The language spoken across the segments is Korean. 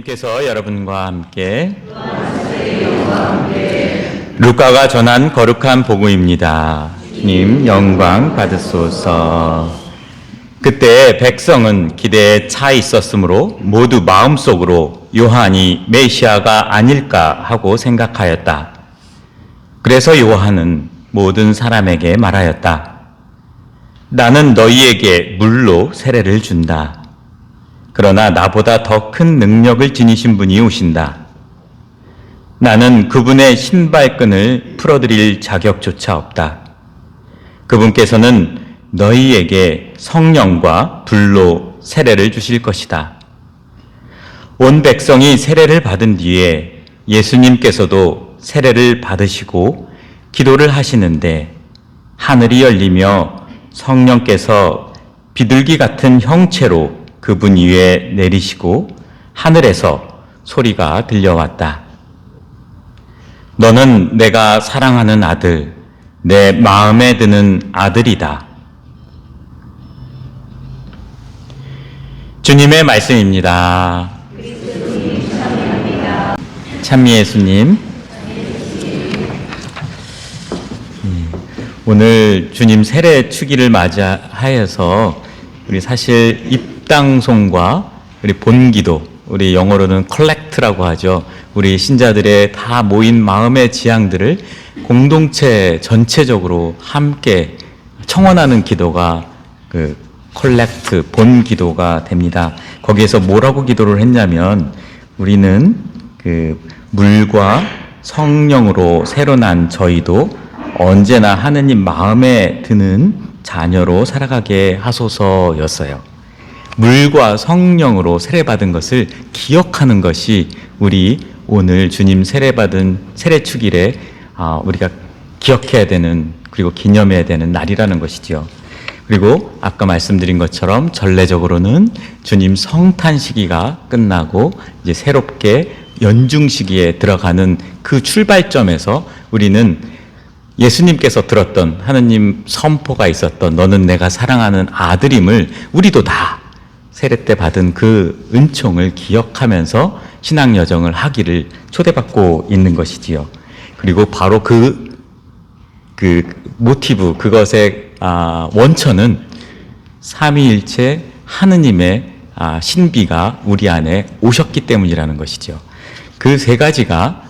주님께서 여러분과 함께 루카가 전한 거룩한 복음입니다. 주님 영광 받으소서. 그때 백성은 기대에 차 있었으므로 모두 마음속으로 요한이 메시아가 아닐까 하고 생각하였다. 그래서 요한은 모든 사람에게 말하였다. 나는 너희에게 물로 세례를 준다. 그러나 나보다 더 큰 능력을 지니신 분이 오신다. 나는 그분의 신발끈을 풀어드릴 자격조차 없다. 그분께서는 너희에게 성령과 불로 세례를 주실 것이다. 온 백성이 세례를 받은 뒤에 예수님께서도 세례를 받으시고 기도를 하시는데 하늘이 열리며 성령께서 비둘기 같은 형체로 그분 위에 내리시고 하늘에서 소리가 들려왔다. 너는 내가 사랑하는 아들, 내 마음에 드는 아들이다. 주님의 말씀입니다. 찬미 예수님. 오늘 주님 세례 축일을 맞이하여서 우리 사실 입당송과 우리 본기도, 우리 영어로는 컬렉트라고 하죠. 우리 신자들의 다 모인 마음의 지향들을 공동체 전체적으로 함께 청원하는 기도가 그 컬렉트, 본기도가 됩니다. 거기에서 뭐라고 기도를 했냐면 우리는 그 물과 성령으로 새로 난 저희도 언제나 하느님 마음에 드는 자녀로 살아가게 하소서였어요. 물과 성령으로 세례받은 것을 기억하는 것이 우리 오늘 주님 세례받은 세례축일에 우리가 기억해야 되는, 그리고 기념해야 되는 날이라는 것이죠. 그리고 아까 말씀드린 것처럼 전례적으로는 주님 성탄 시기가 끝나고 이제 새롭게 연중 시기에 들어가는 그 출발점에서 우리는 예수님께서 들었던 하느님 선포가 있었던 너는 내가 사랑하는 아들임을 우리도 다 세례 때 받은 그 은총을 기억하면서 신앙 여정을 하기를 초대받고 있는 것이지요. 그리고 바로 그 모티브, 그것의 원천은 삼위일체 하느님의 신비가 우리 안에 오셨기 때문이라는 것이죠. 그 세 가지가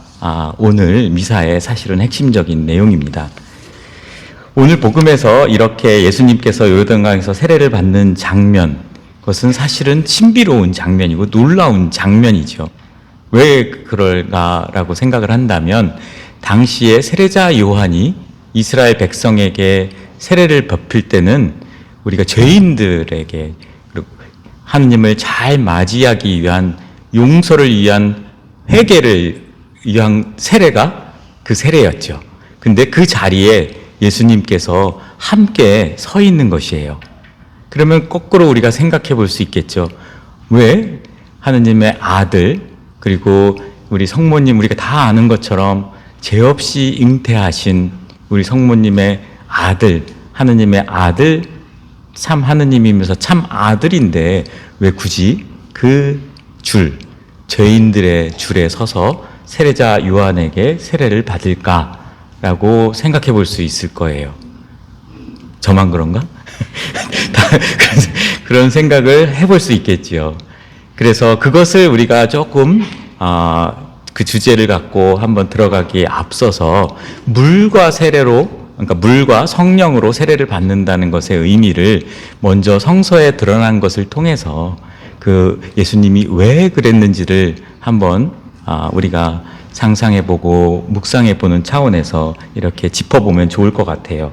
오늘 미사의 사실은 핵심적인 내용입니다. 오늘 복음에서 이렇게 예수님께서 요르단강에서 세례를 받는 장면, 그것은 사실은 신비로운 장면이고 놀라운 장면이죠. 왜 그럴까라고 생각을 한다면 당시에 세례자 요한이 이스라엘 백성에게 세례를 베풀 때는 우리가 죄인들에게 하느님을 잘 맞이하기 위한, 용서를 위한, 회개를 위한 세례가 그 세례였죠. 근데 그 자리에 예수님께서 함께 서 있는 것이에요. 그러면 거꾸로 우리가 생각해 볼 수 있겠죠. 왜 하느님의 아들, 그리고 우리 성모님, 우리가 다 아는 것처럼 죄 없이 잉태하신 우리 성모님의 아들, 하느님의 아들, 참 하느님이면서 참 아들인데 왜 굳이 그 죄인들의 줄에 서서 세례자 요한에게 세례를 받을까라고 생각해 볼 수 있을 거예요. 저만 그런가? 그런 생각을 해볼 수 있겠지요. 그래서 그것을 우리가 조금 그 주제를 갖고 한번 들어가기에 앞서서 물과 세례로, 그러니까 물과 성령으로 세례를 받는다는 것의 의미를 먼저 성서에 드러난 것을 통해서 그 예수님이 왜 그랬는지를 한번 우리가 상상해보고 묵상해보는 차원에서 이렇게 짚어보면 좋을 것 같아요.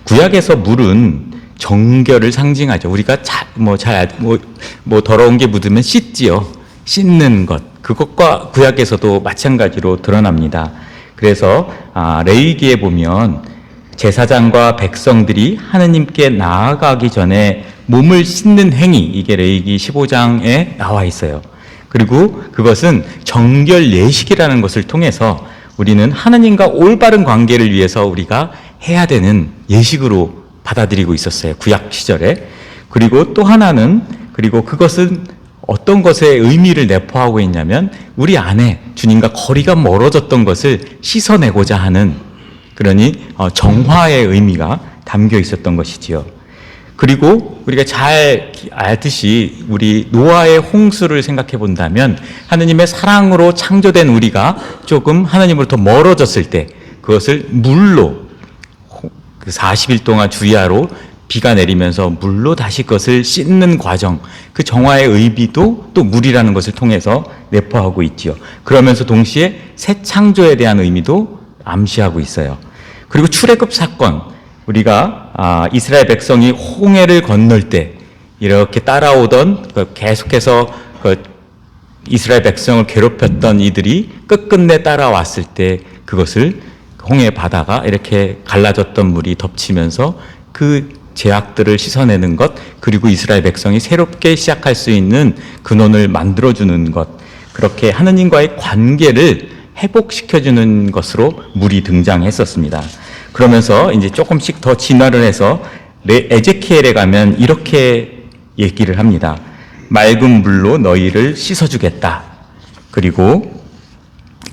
구약에서 물은 정결을 상징하죠. 우리가 더러운 게 묻으면 씻지요. 씻는 것. 그것과 구약에서도 마찬가지로 드러납니다. 그래서 레위기에 보면 제사장과 백성들이 하느님께 나아가기 전에 몸을 씻는 행위, 이게 레위기 15장에 나와 있어요. 그리고 그것은 정결 예식이라는 것을 통해서 우리는 하느님과 올바른 관계를 위해서 우리가 해야 되는 예식으로 받아들이고 있었어요. 구약 시절에. 그리고 또 하나는, 그리고 그것은 어떤 것에 의미를 내포하고 있냐면 우리 안에 주님과 거리가 멀어졌던 것을 씻어내고자 하는, 그러니 정화의 의미가 담겨 있었던 것이지요. 그리고 우리가 잘 알듯이 우리 노아의 홍수를 생각해 본다면 하느님의 사랑으로 창조된 우리가 조금 하나님으로부터 멀어졌을 때 그것을 물로, 그 40일 동안 주야로 비가 내리면서 물로 다시 그것을 씻는 과정, 그 정화의 의미도 또 물이라는 것을 통해서 내포하고 있지요. 그러면서 동시에 새 창조에 대한 의미도 암시하고 있어요. 그리고 출애굽 사건, 우리가 이스라엘 백성이 홍해를 건널 때 이렇게 따라오던 계속해서 이스라엘 백성을 괴롭혔던 이들이 끝끝내 따라왔을 때 그것을 홍해 바다가 이렇게 갈라졌던 물이 덮치면서 그 죄악들을 씻어내는 것, 그리고 이스라엘 백성이 새롭게 시작할 수 있는 근원을 만들어주는 것, 그렇게 하느님과의 관계를 회복시켜주는 것으로 물이 등장했었습니다. 그러면서 이제 조금씩 더 진화를 해서 에제키엘에 가면 이렇게 얘기를 합니다. 맑은 물로 너희를 씻어주겠다. 그리고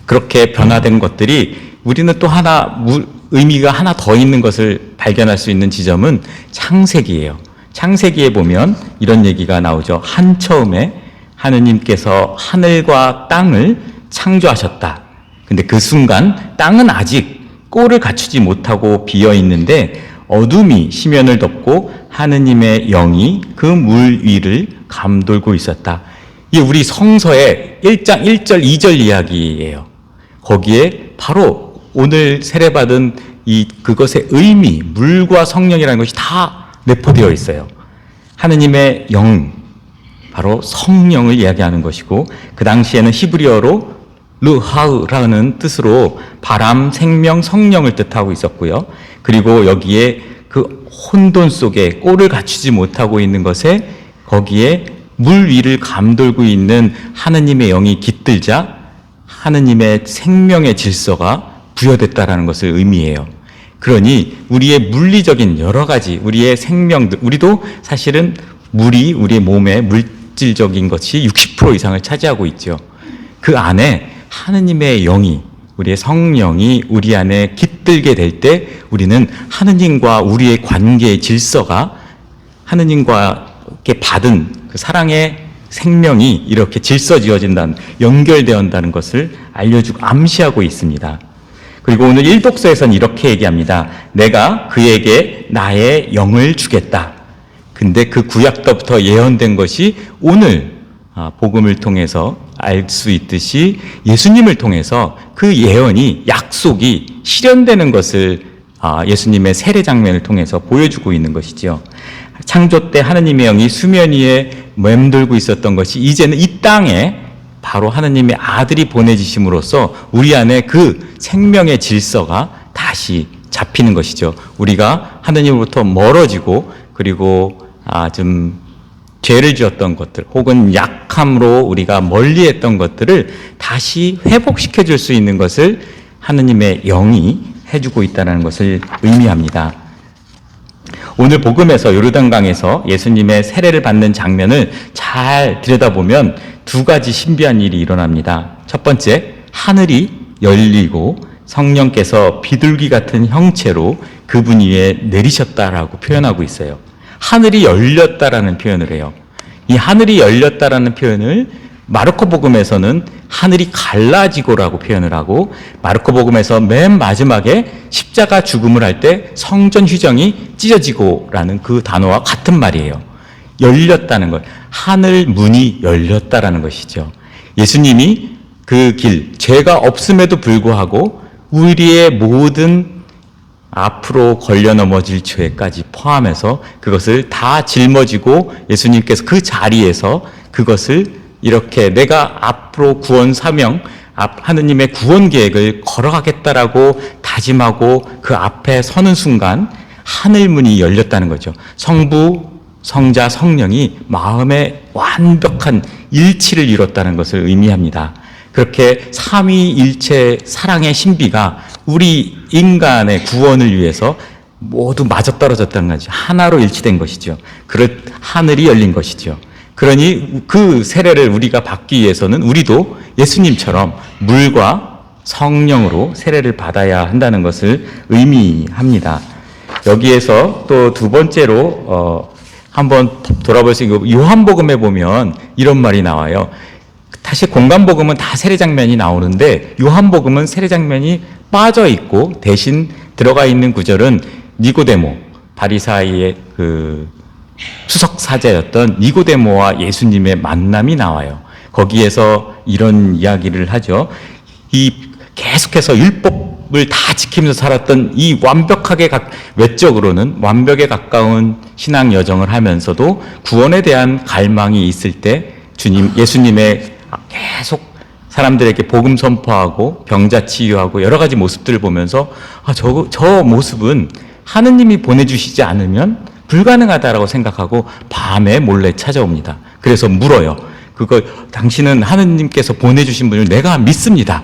그렇게 변화된 것들이 우리는 또 하나 의미가 하나 더 있는 것을 발견할 수 있는 지점은 창세기예요. 창세기에 보면 이런 얘기가 나오죠. 한처음에 하느님께서 하늘과 땅을 창조하셨다. 근데 그 순간 땅은 아직 꼴을 갖추지 못하고 비어 있는데 어둠이 시면을 덮고 하느님의 영이 그 물 위를 감돌고 있었다. 이게 우리 성서의 1장 1절 2절 이야기예요. 거기에 바로 오늘 세례받은 그것의 의미, 물과 성령이라는 것이 다 내포되어 있어요. 하느님의 영, 바로 성령을 이야기하는 것이고, 그 당시에는 히브리어로 르하으라는 뜻으로 바람, 생명, 성령을 뜻하고 있었고요. 그리고 여기에 그 혼돈 속에 꼴을 갖추지 못하고 있는 것에 거기에 물 위를 감돌고 있는 하느님의 영이 깃들자 하느님의 생명의 질서가 부여됐다라는 것을 의미해요. 그러니 우리의 물리적인 여러 가지, 우리의 생명들, 우리도 사실은 물이 우리의 몸의 물질적인 것이 60% 이상을 차지하고 있죠. 그 안에 하느님의 영이, 우리의 성령이 우리 안에 깃들게 될 때 우리는 하느님과 우리의 관계의 질서가 하느님과 이렇게 받은 그 사랑의 생명이 이렇게 질서지어진다는, 연결되어진다는 것을 알려주고 암시하고 있습니다. 그리고 오늘 일독서에서는 이렇게 얘기합니다. 내가 그에게 나의 영을 주겠다. 근데 그 구약 때부터 예언된 것이 오늘 복음을 통해서 알 수 있듯이 예수님을 통해서 그 예언이, 약속이 실현되는 것을 예수님의 세례 장면을 통해서 보여주고 있는 것이죠. 창조 때 하느님의 영이 수면 위에 맴돌고 있었던 것이 이제는 이 땅에 바로 하느님의 아들이 보내지심으로써 우리 안에 그 생명의 질서가 다시 잡히는 것이죠. 우리가 하느님으로부터 멀어지고 그리고 좀 죄를 지었던 것들 혹은 약함으로 우리가 멀리했던 것들을 다시 회복시켜 줄 수 있는 것을 하느님의 영이 해주고 있다는 것을 의미합니다. 오늘 복음에서 요르단강에서 예수님의 세례를 받는 장면을 잘 들여다보면 두 가지 신비한 일이 일어납니다. 첫 번째, 하늘이 열리고 성령께서 비둘기 같은 형체로 그분 위에 내리셨다라고 표현하고 있어요. 하늘이 열렸다라는 표현을 해요. 이 하늘이 열렸다라는 표현을 마르코 복음에서는 하늘이 갈라지고라고 표현을 하고, 마르코 복음에서 맨 마지막에 십자가 죽음을 할 때 성전 휘정이 찢어지고라는 그 단어와 같은 말이에요. 열렸다는 것, 하늘 문이 열렸다라는 것이죠. 예수님이 그 길, 죄가 없음에도 불구하고 우리의 모든 앞으로 걸려 넘어질 죄까지 포함해서 그것을 다 짊어지고 예수님께서 그 자리에서 그것을 이렇게 내가 앞으로 구원 사명, 하느님의 구원 계획을 걸어가겠다라고 다짐하고 그 앞에 서는 순간 하늘 문이 열렸다는 거죠. 성부, 성자, 성령이 마음의 완벽한 일치를 이뤘다는 것을 의미합니다. 그렇게 삼위일체 사랑의 신비가 우리 인간의 구원을 위해서 모두 맞아떨어졌다는 거죠. 하나로 일치된 것이죠. 하늘이 열린 것이죠. 그러니 그 세례를 우리가 받기 위해서는 우리도 예수님처럼 물과 성령으로 세례를 받아야 한다는 것을 의미합니다. 여기에서 또 두 번째로 한번 돌아볼 수 있는 요한복음에 보면 이런 말이 나와요. 다시 공간복음은 다 세례 장면이 나오는데 요한복음은 세례 장면이 빠져 있고 대신 들어가 있는 구절은 니고데모, 바리사이의 그 수석 사제였던 니고데모와 예수님의 만남이 나와요. 거기에서 이런 이야기를 하죠. 이 계속해서 율법을 다 지키면서 살았던 이 외적으로는 완벽에 가까운 신앙 여정을 하면서도 구원에 대한 갈망이 있을 때 예수님의 계속 사람들에게 복음 선포하고 병자 치유하고 여러 가지 모습들을 보면서 저 모습은 하느님이 보내주시지 않으면 불가능하다라고 생각하고 밤에 몰래 찾아옵니다. 그래서 물어요. 당신은 하느님께서 보내주신 분을 내가 믿습니다.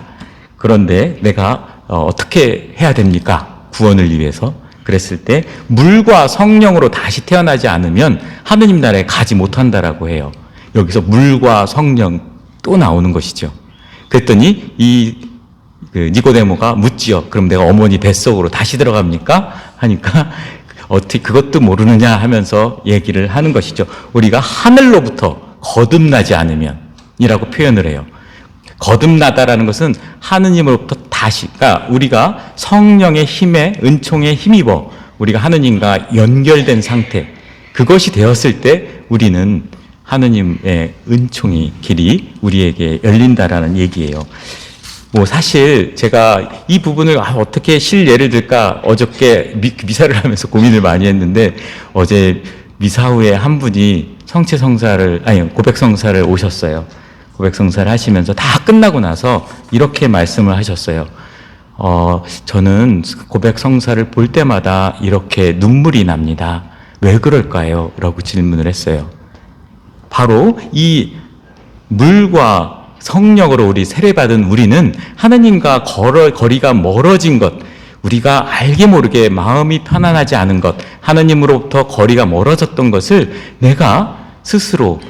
그런데 내가 어떻게 해야 됩니까? 구원을 위해서. 그랬을 때 물과 성령으로 다시 태어나지 않으면 하느님 나라에 가지 못한다라고 해요. 여기서 물과 성령 또 나오는 것이죠. 그랬더니 니고데모가 묻지요. 그럼 내가 어머니 뱃속으로 다시 들어갑니까? 하니까 어떻게 그것도 모르느냐 하면서 얘기를 하는 것이죠. 우리가 하늘로부터 거듭나지 않으면 이라고 표현을 해요. 거듭나다라는 것은 하느님으로부터 다시, 그러니까 우리가 성령의 힘에, 은총에 힘입어 우리가 하느님과 연결된 상태, 그것이 되었을 때 우리는 하느님의 은총이 길이 우리에게 열린다라는 얘기예요. 사실 제가 이 부분을 어떻게 실예를 들까 어저께 미사를 하면서 고민을 많이 했는데 어제 미사 후에 한 분이 고백성사를 오셨어요. 고백성사를 하시면서 다 끝나고 나서 이렇게 말씀을 하셨어요. 저는 고백성사를 볼 때마다 이렇게 눈물이 납니다. 왜 그럴까요? 라고 질문을 했어요. 바로 이 물과 성령으로 우리 세례받은 우리는 하느님과 거리가 멀어진 것, 우리가 알게 모르게 마음이 편안하지 않은 것, 하느님으로부터 거리가 멀어졌던 것을 내가 스스로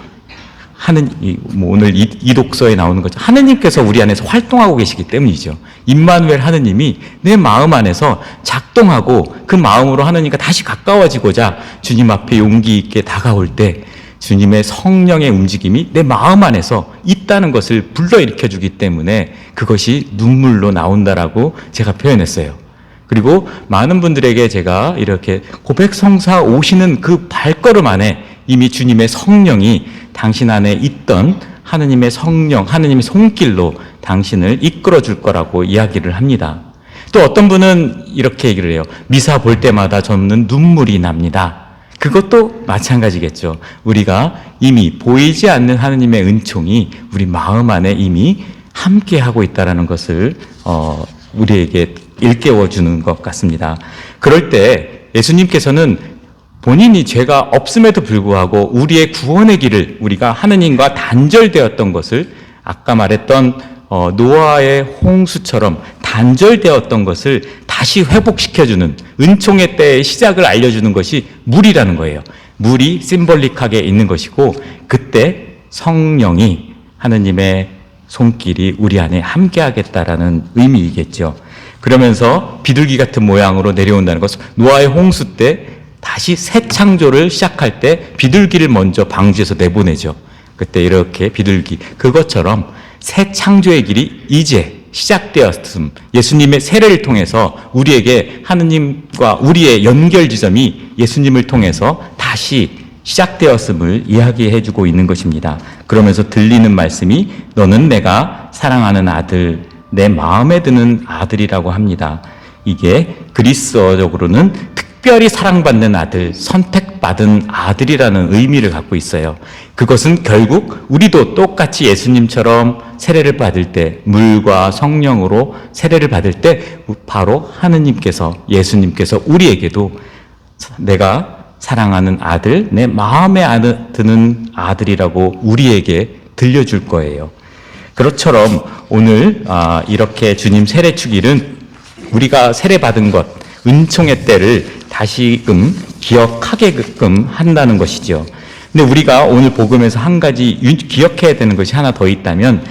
오늘 이 독서에 나오는 거죠. 하느님께서 우리 안에서 활동하고 계시기 때문이죠. 임마누엘 하느님이 내 마음 안에서 작동하고 그 마음으로 하느님과 다시 가까워지고자 주님 앞에 용기 있게 다가올 때 주님의 성령의 움직임이 내 마음 안에서 있다는 것을 불러일으켜 주기 때문에 그것이 눈물로 나온다라고 제가 표현했어요. 그리고 많은 분들에게 제가 이렇게 고백성사 오시는 그 발걸음 안에 이미 주님의 성령이 당신 안에 있던 하느님의 성령, 하느님의 손길로 당신을 이끌어 줄 거라고 이야기를 합니다. 또 어떤 분은 이렇게 얘기를 해요. 미사 볼 때마다 저는 눈물이 납니다. 그것도 마찬가지겠죠. 우리가 이미 보이지 않는 하느님의 은총이 우리 마음 안에 이미 함께하고 있다는 것을 우리에게 일깨워 주는 것 같습니다. 그럴 때 예수님께서는 본인이 죄가 없음에도 불구하고 우리의 구원의 길을 우리가 하느님과 단절되었던 것을 아까 말했던 노아의 홍수처럼 단절되었던 것을 다시 회복시켜주는 은총의 때의 시작을 알려주는 것이 물이라는 거예요. 물이 심볼릭하게 있는 것이고 그때 성령이 하느님의 손길이 우리 안에 함께하겠다라는 의미이겠죠. 그러면서 비둘기 같은 모양으로 내려온다는 것은 노아의 홍수 때 다시 새 창조를 시작할 때 비둘기를 먼저 방주에서 내보내죠. 그때 이렇게 비둘기, 그것처럼 새 창조의 길이 이제 시작되었음, 예수님의 세례를 통해서 우리에게 하느님과 우리의 연결 지점이 예수님을 통해서 다시 시작되었음을 이야기해 주고 있는 것입니다. 그러면서 들리는 말씀이 너는 내가 사랑하는 아들, 내 마음에 드는 아들이라고 합니다. 이게 그리스어적으로는 특별히 사랑받는 아들, 선택받은 아들이라는 의미를 갖고 있어요. 그것은 결국 우리도 똑같이 예수님처럼 세례를 받을 때, 물과 성령으로 세례를 받을 때 바로 하느님께서, 예수님께서 우리에게도 내가 사랑하는 아들, 내 마음에 드는 아들이라고 우리에게 들려줄 거예요. 그것처럼 오늘 이렇게 주님 세례 축일은 우리가 세례 받은 것, 은총의 때를 다시금 기억하게끔 한다는 것이죠. 근데 우리가 오늘 복음에서 한 가지 기억해야 되는 것이 하나 더 있다면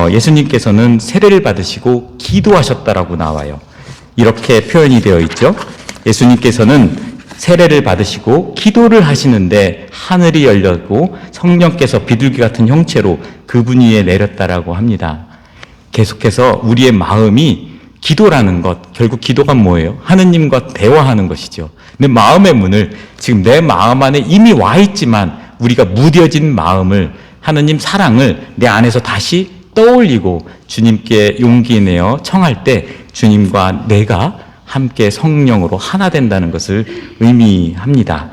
예수님께서는 세례를 받으시고 기도하셨다라고 나와요. 이렇게 표현이 되어 있죠. 예수님께서는 세례를 받으시고 기도를 하시는데 하늘이 열렸고 성령께서 비둘기 같은 형체로 그분 위에 내렸다라고 합니다. 계속해서 우리의 마음이 기도라는 것, 결국 기도가 뭐예요? 하느님과 대화하는 것이죠. 내 마음의 문을, 지금 내 마음 안에 이미 와 있지만 우리가 무뎌진 마음을, 하느님 사랑을 내 안에서 다시 떠올리고 주님께 용기 내어 청할 때 주님과 내가 함께 성령으로 하나 된다는 것을 의미합니다.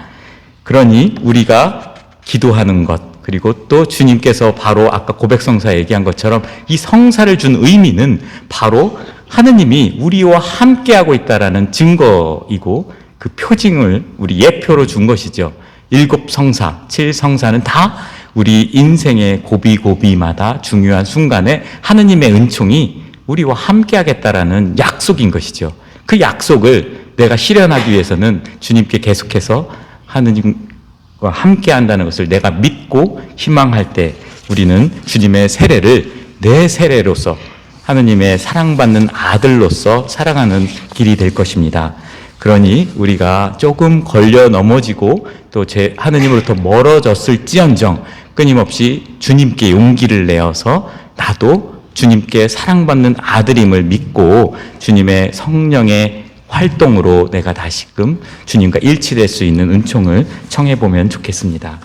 그러니 우리가 기도하는 것, 그리고 또 주님께서 바로 아까 고백성사 얘기한 것처럼 이 성사를 준 의미는 바로 하느님이 우리와 함께하고 있다라는 증거이고 그 표징을 우리 예표로 준 것이죠. 7성사, 7성사는 다 우리 인생의 고비고비마다 중요한 순간에 하느님의 은총이 우리와 함께하겠다라는 약속인 것이죠. 그 약속을 내가 실현하기 위해서는 주님께 계속해서 하느님과 함께한다는 것을 내가 믿고 희망할 때 우리는 주님의 세례를 내 세례로서 하느님의 사랑받는 아들로서 살아가는 길이 될 것입니다. 그러니 우리가 조금 걸려 넘어지고 또 하느님으로부터 멀어졌을지언정 끊임없이 주님께 용기를 내어서 나도 주님께 사랑받는 아들임을 믿고 주님의 성령의 활동으로 내가 다시금 주님과 일치될 수 있는 은총을 청해보면 좋겠습니다.